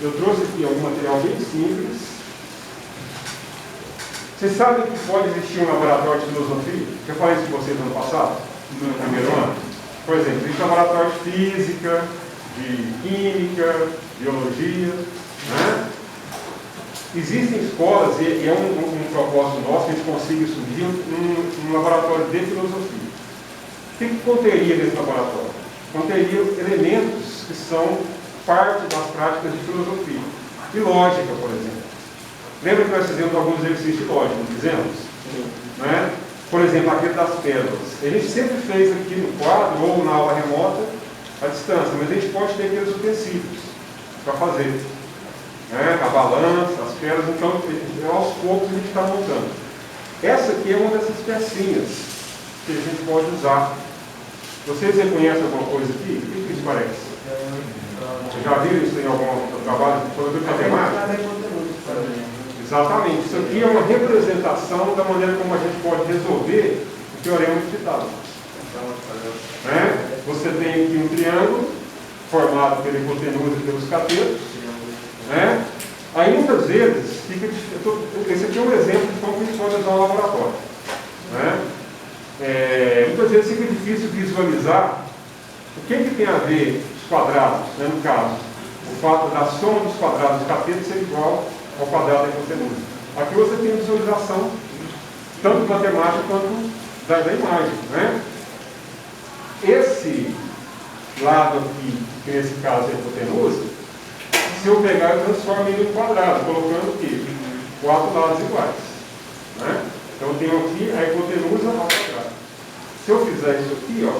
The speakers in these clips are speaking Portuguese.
eu trouxe aqui algum material bem simples. Vocês sabem que pode existir um laboratório de filosofia? Eu falei isso com vocês no ano passado, no primeiro ano. Por exemplo, existe laboratório de física, de química, biologia, né? Existem escolas, e é um propósito nosso que a gente consiga subir um laboratório de filosofia. O que conteria nesse laboratório? Conteria elementos que são parte das práticas de filosofia. E lógica, por exemplo. Lembra que nós fizemos alguns exercícios de lógica, não fizemos? Né? Por exemplo, aquele das pérolas. A gente sempre fez aqui no quadro ou na aula remota à distância, mas a gente pode ter aqueles utensílios para fazer. Né? A balança, as pérolas, então aos poucos a gente está montando. Essa aqui é uma dessas pecinhas que a gente pode usar. Vocês reconhecem alguma coisa aqui? O que isso parece? Vocês já viram isso em algum trabalho de filosofia matemática? Exatamente. Isso aqui é uma representação da maneira como a gente pode resolver o teorema de Pitágoras. Né? Você tem aqui um triângulo formado pela hipotenusa e pelos catetos. Né? Aí muitas vezes fica esse aqui é um exemplo de como a gente pode usar um laboratório. Né? Muitas vezes fica difícil visualizar o que tem a ver os quadrados, né? No caso, o fato da soma dos quadrados dos catetos ser igual ao quadrado da hipotenusa. Aqui você tem visualização tanto matemática quanto da imagem. Né? Esse lado aqui, que nesse caso é a hipotenusa, se eu pegar, eu transformo ele em quadrado, colocando o quê? 4 lados iguais. Né? Então eu tenho aqui a hipotenusa ao quadrado. Se eu fizer isso aqui, ó,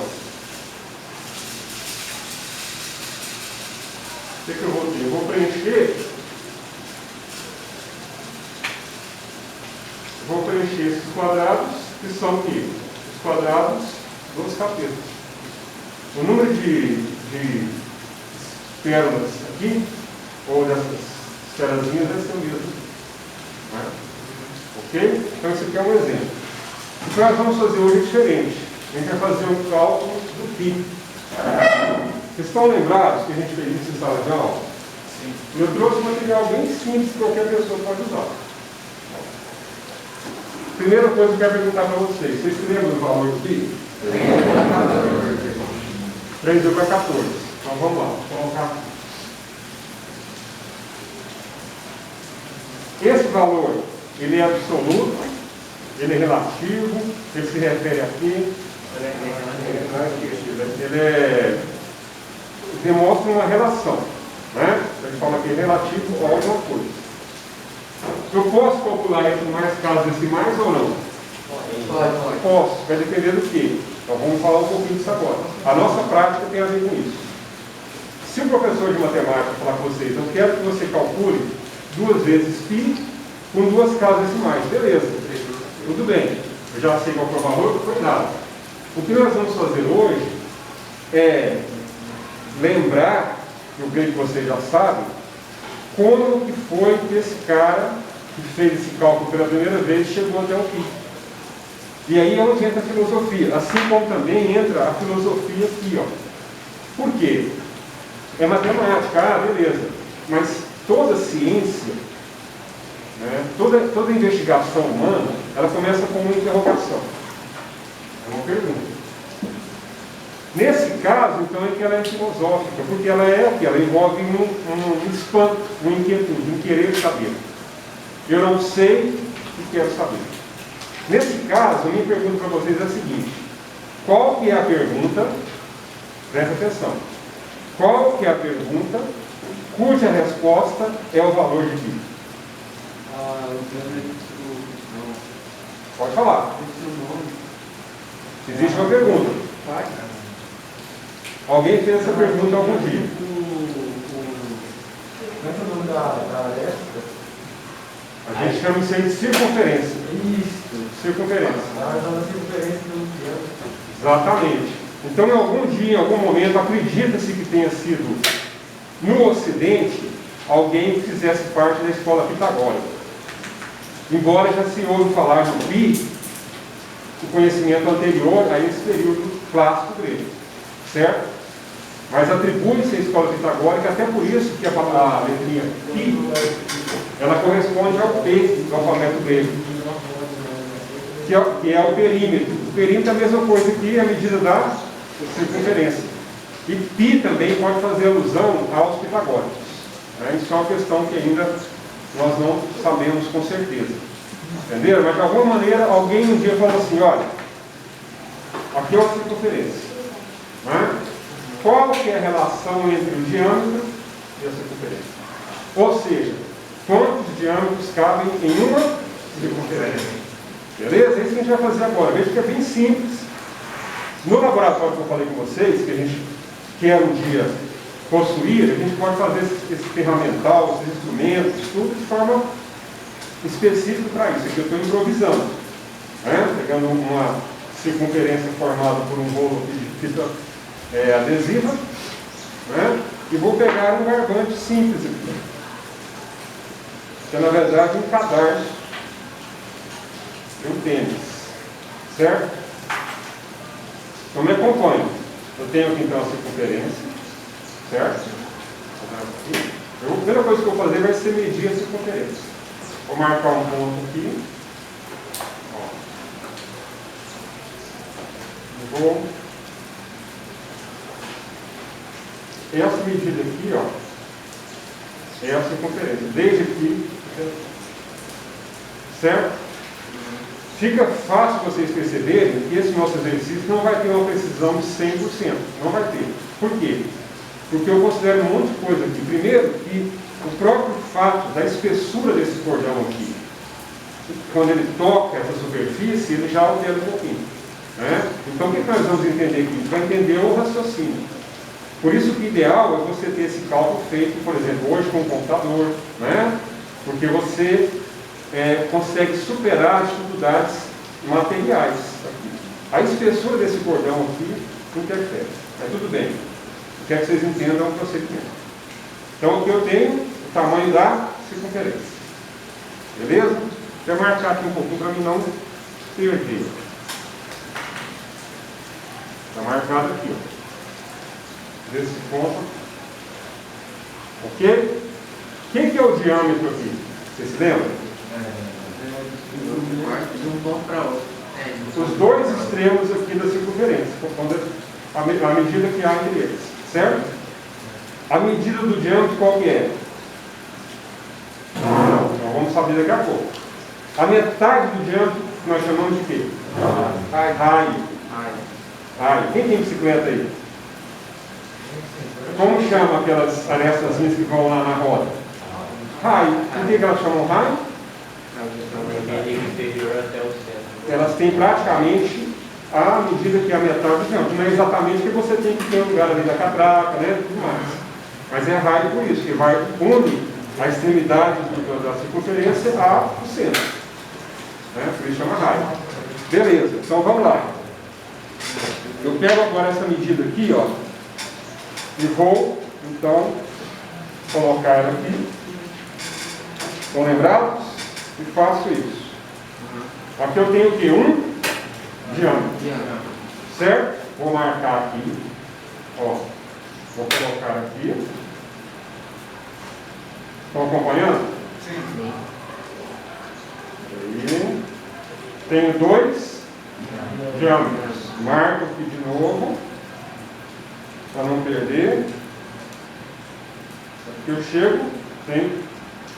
o que eu vou ter? Eu vou preencher esses quadrados, que são o quê? Os quadrados dos catetos. O número de pérolas aqui, ou dessas esferazinhas, deve ser o mesmo. Né? Ok? Então esse aqui é um exemplo. O que nós vamos fazer hoje é diferente. A gente vai fazer um cálculo do π. Vocês estão lembrados que a gente fez isso em sala de aula? Sim. Eu trouxe um material bem simples que qualquer pessoa pode usar. Primeira coisa que eu quero perguntar para vocês. Vocês se lembram do valor do π? 3/14. Então vamos lá. Vou colocar aqui. Esse valor, ele é absoluto, ele é relativo, ele se refere a quê? Ele demonstra uma relação, né? Ele fala que é relativo a alguma coisa. Eu posso calcular entre mais casas decimais ou não? Pode. Posso, vai depender do quê? Então vamos falar um pouquinho disso agora. A nossa prática tem a ver com isso. Se o professor de matemática falar com vocês, eu quero que você calcule 2 vezes π com 2 casas decimais, beleza, tudo bem, eu já sei qual é o valor, não foi nada. O que nós vamos fazer hoje é lembrar, eu creio que vocês já sabem, como que foi que esse cara que fez esse cálculo pela primeira vez chegou até o π. E aí é onde entra a filosofia, assim como também entra a filosofia aqui, ó. Por quê? É matemática, beleza, mas toda ciência, né, toda investigação humana, ela começa com uma interrogação. É uma pergunta. Nesse caso, então, é que ela é filosófica, porque ela é o que? Ela envolve um espanto, uma inquietude, um querer saber. Eu não sei e quero saber. Nesse caso, a minha pergunta para vocês é a seguinte: qual que é a pergunta? Presta atenção. Qual que é a pergunta cuja resposta é o valor de π? Pode falar. Existe uma pergunta. Alguém fez essa pergunta algum dia? Como é que é o nome da aresta? A gente chama isso aí de circunferência. Isso. Circunferência. A circunferência do triângulo. Exatamente. Então, em algum dia, em algum momento, acredita-se que tenha sido no Ocidente alguém que fizesse parte da escola pitagórica. Embora já se ouve falar no π, o conhecimento anterior a esse período clássico grego. Certo? mas atribui-se à escola pitagórica, até por isso que a letrinha Pi, ela corresponde ao P do alfabeto grego, que é o perímetro. O perímetro é a mesma coisa que a medida da circunferência. E Pi também pode fazer alusão aos pitagóricos. Né? Isso é uma questão que ainda nós não sabemos com certeza. Entenderam? Mas de alguma maneira alguém um dia falou assim, olha, aqui é uma circunferência. Né? Qual que é a relação entre o diâmetro e a circunferência? Ou seja, quantos diâmetros cabem em uma circunferência? Beleza? É isso que a gente vai fazer agora. Veja que é bem simples. No laboratório que eu falei com vocês, que a gente quer um dia possuir, a gente pode fazer esse ferramental, esses instrumentos, tudo de forma específica para isso. Aqui eu estou improvisando. Né? Pegando uma circunferência formada por um rolo de fita adesiva, né? E vou pegar um barbante simples aqui, que é na verdade um cadarço de um tênis, certo? Então me acompanhe. Eu tenho aqui então a circunferência, certo? A primeira coisa que eu vou fazer vai ser medir a circunferência. Vou marcar um ponto aqui. Vou. Essa medida aqui, ó, é a circunferência, desde aqui, certo? Fica fácil vocês perceberem que esse nosso exercício não vai ter uma precisão de 100%, não vai ter. Por quê? Porque eu considero um monte de coisa aqui. Primeiro, que o próprio fato da espessura desse cordão aqui, quando ele toca essa superfície, ele já altera um pouquinho. Né? Então, o que nós vamos entender aqui? A gente vai entender o raciocínio. Por isso que o ideal é você ter esse cálculo feito, por exemplo, hoje com o computador, né? Porque você consegue superar as dificuldades materiais aqui. A espessura desse cordão aqui interfere. Mas tudo bem. Eu quero que vocês entendam o procedimento. Então, aqui eu tenho o tamanho da circunferência. Beleza? Vou marcar aqui um pouquinho para mim não perder. Está marcado aqui, ó. Desse ponto. Ok? Quem que é o diâmetro aqui? Vocês se lembram? De um ponto para outro. Os dois extremos aqui da circunferência, a medida que há entre eles. Certo? A medida do diâmetro qual que é? Então vamos saber daqui a pouco. A metade do diâmetro nós chamamos de quê? Raio. Raio. Quem tem bicicleta aí? Como chama aquelas arestazinhas que vão lá na roda? Raio. Por que elas chamam raio? Elas têm praticamente a medida que é a metade do diâmetro. Não é exatamente que você tem que ter um lugar ali da catraca, né? Tudo mais. Mas é raio por isso, que vai unir a extremidade da circunferência ao centro. Né? Por isso chama raio. Beleza, então vamos lá. Eu pego agora essa medida aqui, ó, e vou, então, colocar ela aqui. Estão lembrados? E faço isso. Aqui eu tenho o quê? Um diâmetro. Certo? Vou marcar aqui. Ó, vou colocar aqui. Estão acompanhando? Sim. Aí. Tenho dois diâmetros. Marco aqui de novo. Para não perder. Aqui eu chego, tem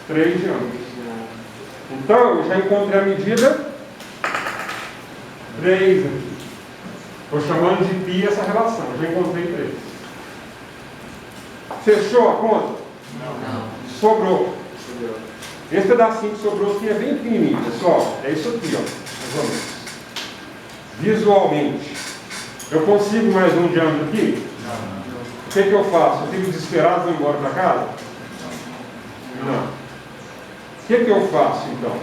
3 diâmetros. Então, eu já encontrei a medida 3 aqui. Estou chamando de π essa relação. Eu já encontrei 3. Fechou a conta? Não. Sobrou. Esse pedacinho que sobrou aqui é bem pequenininho, pessoal. É isso aqui, ó. Mais ou menos. Visualmente. Eu consigo mais um diâmetro aqui? Não. O que eu faço? Eu fico desesperado e vou embora para casa? Não. O que eu faço, então?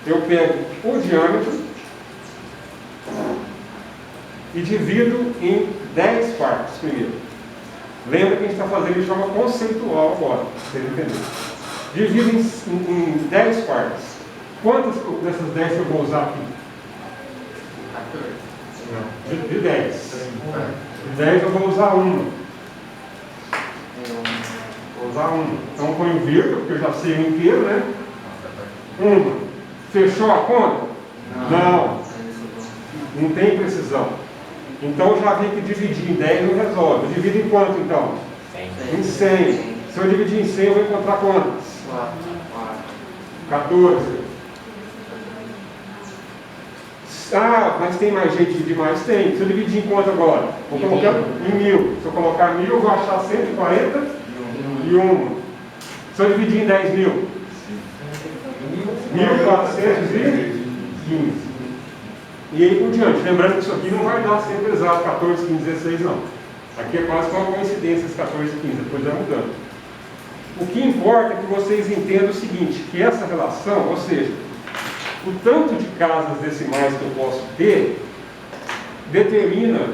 Eu pego o diâmetro e divido em 10 partes primeiro. Lembra que a gente está fazendo de forma conceitual agora, para vocês entenderem. Divido em 10 partes. Quantas dessas 10 eu vou usar aqui? 14. Não. De 10. De 10 eu vou usar uma. usar uma. Então põe o vírgula, porque eu já sei o inteiro, né? Uma. Fechou a conta? Não. Não tem precisão. Então eu já vi que dividir em 10 não resolve. Eu divido em quanto então? Em 100. Se eu dividir em 100, eu vou encontrar quantas? 14. Ah, mas tem mais jeito de dividir mais? Tem. Se eu dividir em quanto agora? Vou colocar em 1000. Se eu colocar 1000, eu vou achar 141. Se eu dividir em 10.000? 1415. E aí por diante. Lembrando que isso aqui não vai dar sempre exato 14, 15, 16, não. Aqui é quase uma coincidência esse 14 e 15, depois vai mudando. O que importa é que vocês entendam o seguinte, que essa relação, ou seja, o tanto de casas decimais que eu posso ter, determina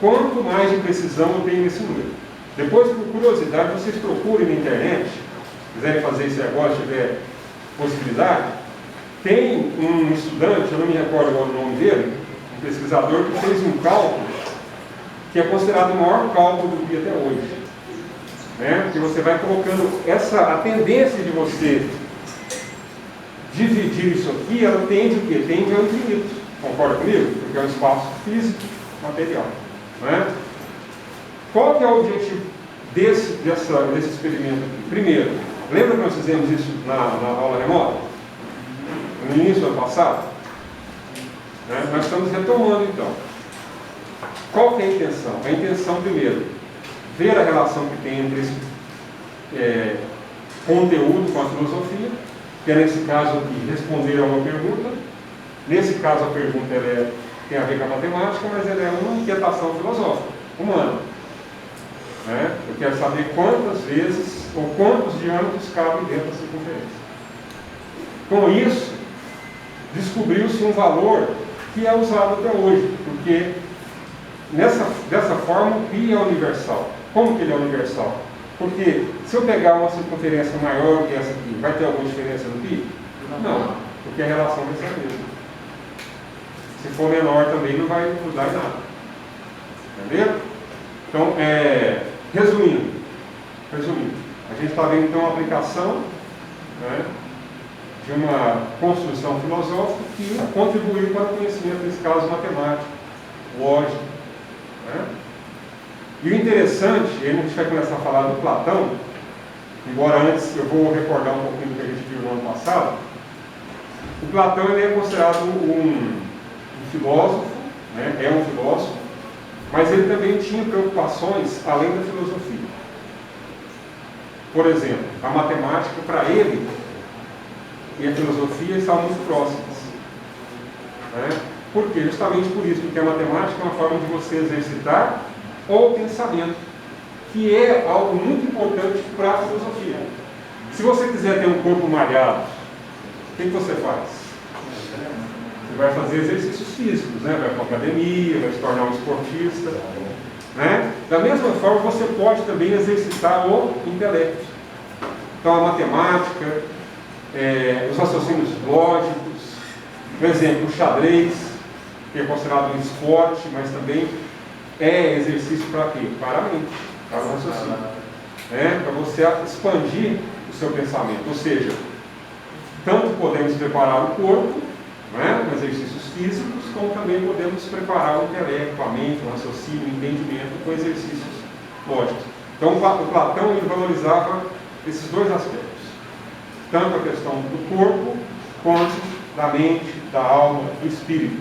quanto mais de precisão eu tenho nesse número. Depois, por curiosidade, vocês procurem na internet, se quiserem fazer isso agora, se tiver possibilidade, tem um estudante, eu não me recordo agora o nome dele, um pesquisador que fez um cálculo que é considerado o maior cálculo do dia até hoje. Né? Que você vai colocando a tendência de você dividir isso aqui, ela tende o quê? Tende ao infinito. Concorda comigo? Porque é um espaço físico, material. Né? Qual que é o objetivo desse experimento aqui? Primeiro, lembra que nós fizemos isso na aula remota? No início do ano passado? Né? Nós estamos retomando então. Qual que é a intenção? A intenção, primeiro, ver a relação que tem entre esse conteúdo com a filosofia, que é nesse caso aqui, responder a uma pergunta. Nesse caso a pergunta tem a ver com a matemática, mas ela é uma inquietação filosófica, humana. Né? Eu quero saber quantas vezes ou quantos diâmetros cabem dentro da circunferência. Com isso, descobriu-se um valor que é usado até hoje, porque dessa forma o π é universal. Como que ele é universal? Porque se eu pegar uma circunferência maior que essa aqui, vai ter alguma diferença no π? Não, porque a relação vai ser a mesma. Se for menor também não vai mudar em nada. Entendeu? Então, resumindo, a gente está vendo então a aplicação, né, de uma construção filosófica que contribuiu para o conhecimento, nesse caso, matemático, lógico. Né? E o interessante, aí a gente vai começar a falar do Platão, embora antes eu vou recordar um pouquinho do que a gente viu no ano passado. O Platão ele é considerado um filósofo, né? É um filósofo, mas ele também tinha preocupações além da filosofia. Por exemplo, a matemática, para ele, e a filosofia estavam muito próximas. Né? Por quê? Justamente por isso, porque a matemática é uma forma de você exercitar o pensamento, que é algo muito importante para a filosofia. Se você quiser ter um corpo malhado, o que você faz? Você vai fazer exercícios físicos, né? Vai para a academia, vai se tornar um esportista. Né? Da mesma forma, você pode também exercitar o intelecto. Então, a matemática, os raciocínios lógicos, por exemplo, o xadrez, que é considerado um esporte, mas também é exercício para quê? Para a mente, para o raciocínio. Para você expandir o seu pensamento. Ou seja, tanto podemos preparar o corpo, com exercícios físicos, como também podemos preparar o intelecto, a mente, o raciocínio, o entendimento com exercícios lógicos. Então, o Platão ele valorizava esses dois aspectos. Tanto a questão do corpo, quanto da mente, da alma, do espírito.